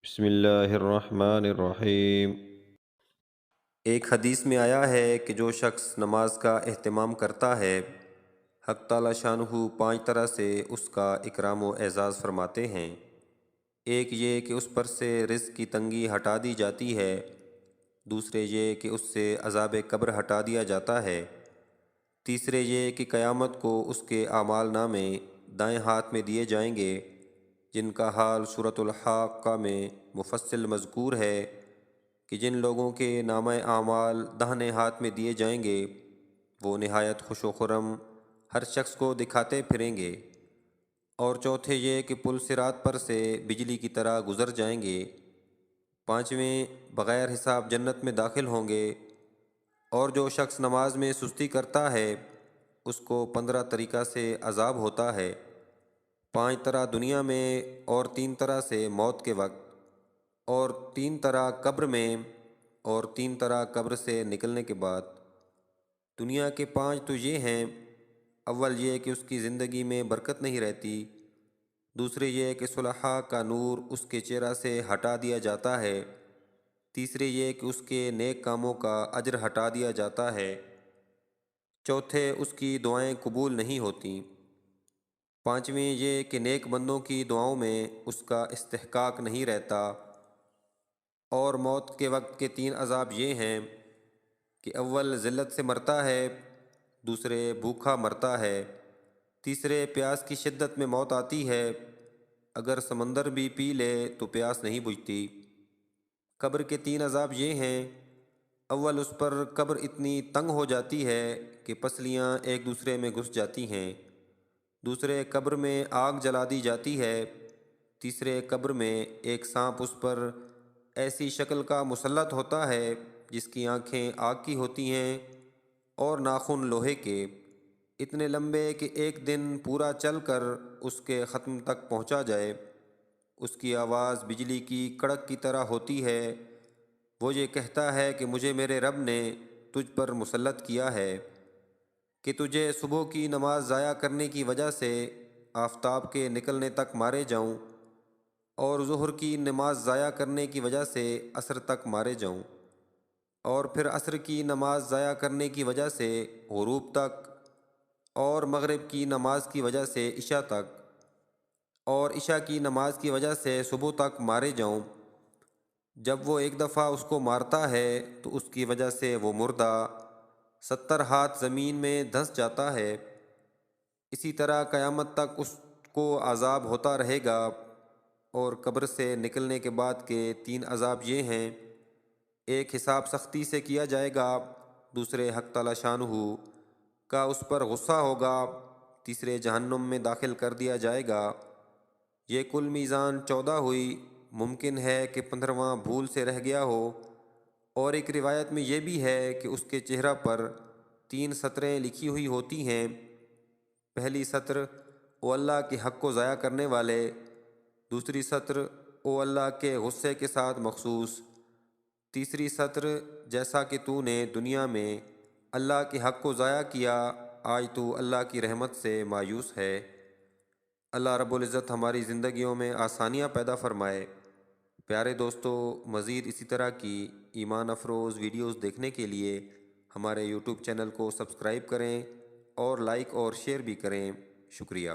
بسم اللہ الرحمن الرحیم۔ ایک حدیث میں آیا ہے کہ جو شخص نماز کا اہتمام کرتا ہے، حق تعالی شانہ 5 طرح سے اس کا اکرام و اعزاز فرماتے ہیں۔ ایک یہ کہ اس پر سے رزق کی تنگی ہٹا دی جاتی ہے، دوسرے یہ کہ اس سے عذاب قبر ہٹا دیا جاتا ہے، تیسرے یہ کہ قیامت کو اس کے اعمال نامے دائیں ہاتھ میں دیے جائیں گے، جن کا حال سورۃ الحاقہ میں مفصل مذکور ہے کہ جن لوگوں کے نامہ اعمال داہنے ہاتھ میں دیے جائیں گے وہ نہایت خوش و خرم ہر شخص کو دکھاتے پھریں گے، اور چوتھے یہ کہ پل صراط پر سے بجلی کی طرح گزر جائیں گے، پانچویں بغیر حساب جنت میں داخل ہوں گے، اور جو شخص نماز میں سستی کرتا ہے اس کو 15 طریقہ سے عذاب ہوتا ہے، 5 طرح دنیا میں، اور 3 طرح سے موت کے وقت، اور 3 طرح قبر میں، اور 3 طرح قبر سے نکلنے کے بعد۔ دنیا کے 5 تو یہ ہیں: اول یہ کہ اس کی زندگی میں برکت نہیں رہتی، دوسرے یہ کہ صلحاء کا نور اس کے چہرہ سے ہٹا دیا جاتا ہے، تیسرے یہ کہ اس کے نیک کاموں کا اجر ہٹا دیا جاتا ہے، چوتھے اس کی دعائیں قبول نہیں ہوتیں، پانچویں یہ کہ نیک بندوں کی دعاؤں میں اس کا استحقاق نہیں رہتا، اور موت کے وقت کے 3 عذاب یہ ہیں کہ اول ذلت سے مرتا ہے، دوسرے بھوکا مرتا ہے، تیسرے پیاس کی شدت میں موت آتی ہے، اگر سمندر بھی پی لے تو پیاس نہیں بجھتی۔ قبر کے 3 عذاب یہ ہیں: اول اس پر قبر اتنی تنگ ہو جاتی ہے کہ پسلیاں ایک دوسرے میں گھس جاتی ہیں، دوسرے قبر میں آگ جلا دی جاتی ہے، تیسرے قبر میں ایک سانپ اس پر ایسی شکل کا مسلط ہوتا ہے جس کی آنکھیں آگ کی ہوتی ہیں اور ناخن لوہے کے، اتنے لمبے کہ ایک دن پورا چل کر اس کے ختم تک پہنچا جائے، اس کی آواز بجلی کی کڑک کی طرح ہوتی ہے، وہ یہ کہتا ہے کہ مجھے میرے رب نے تجھ پر مسلط کیا ہے کہ تجھے صبح کی نماز ضائع کرنے کی وجہ سے آفتاب کے نکلنے تک مارے جاؤں، اور ظہر کی نماز ضائع کرنے کی وجہ سے عصر تک مارے جاؤں، اور پھر عصر کی نماز ضائع کرنے کی وجہ سے غروب تک، اور مغرب کی نماز کی وجہ سے عشاء تک، اور عشاء کی نماز کی وجہ سے صبح تک مارے جاؤں۔ جب وہ ایک دفعہ اس کو مارتا ہے تو اس کی وجہ سے وہ مردہ 70 ہاتھ زمین میں دھنس جاتا ہے، اسی طرح قیامت تک اس کو عذاب ہوتا رہے گا۔ اور قبر سے نکلنے کے بعد کے 3 عذاب یہ ہیں: ایک حساب سختی سے کیا جائے گا، دوسرے حق تعالی شانہ کا اس پر غصہ ہوگا، تیسرے جہنم میں داخل کر دیا جائے گا۔ یہ کل میزان 14 ہوئی، ممکن ہے کہ 15واں بھول سے رہ گیا ہو، اور ایک روایت میں یہ بھی ہے کہ اس کے چہرہ پر 3 سطریں لکھی ہوئی ہوتی ہیں: پہلی سطر: او اللہ کے حق کو ضائع کرنے والے، دوسری سطر: او اللہ کے غصے کے ساتھ مخصوص، تیسری سطر: جیسا کہ تو نے دنیا میں اللہ کے حق کو ضائع کیا، آج تو اللہ کی رحمت سے مایوس ہے۔ اللہ رب العزت ہماری زندگیوں میں آسانیاں پیدا فرمائے۔ پیارے دوستو، مزید اسی طرح کی ایمان افروز ویڈیوز دیکھنے کے لیے ہمارے یوٹیوب چینل کو سبسکرائب کریں اور لائک اور شیئر بھی کریں۔ شکریہ۔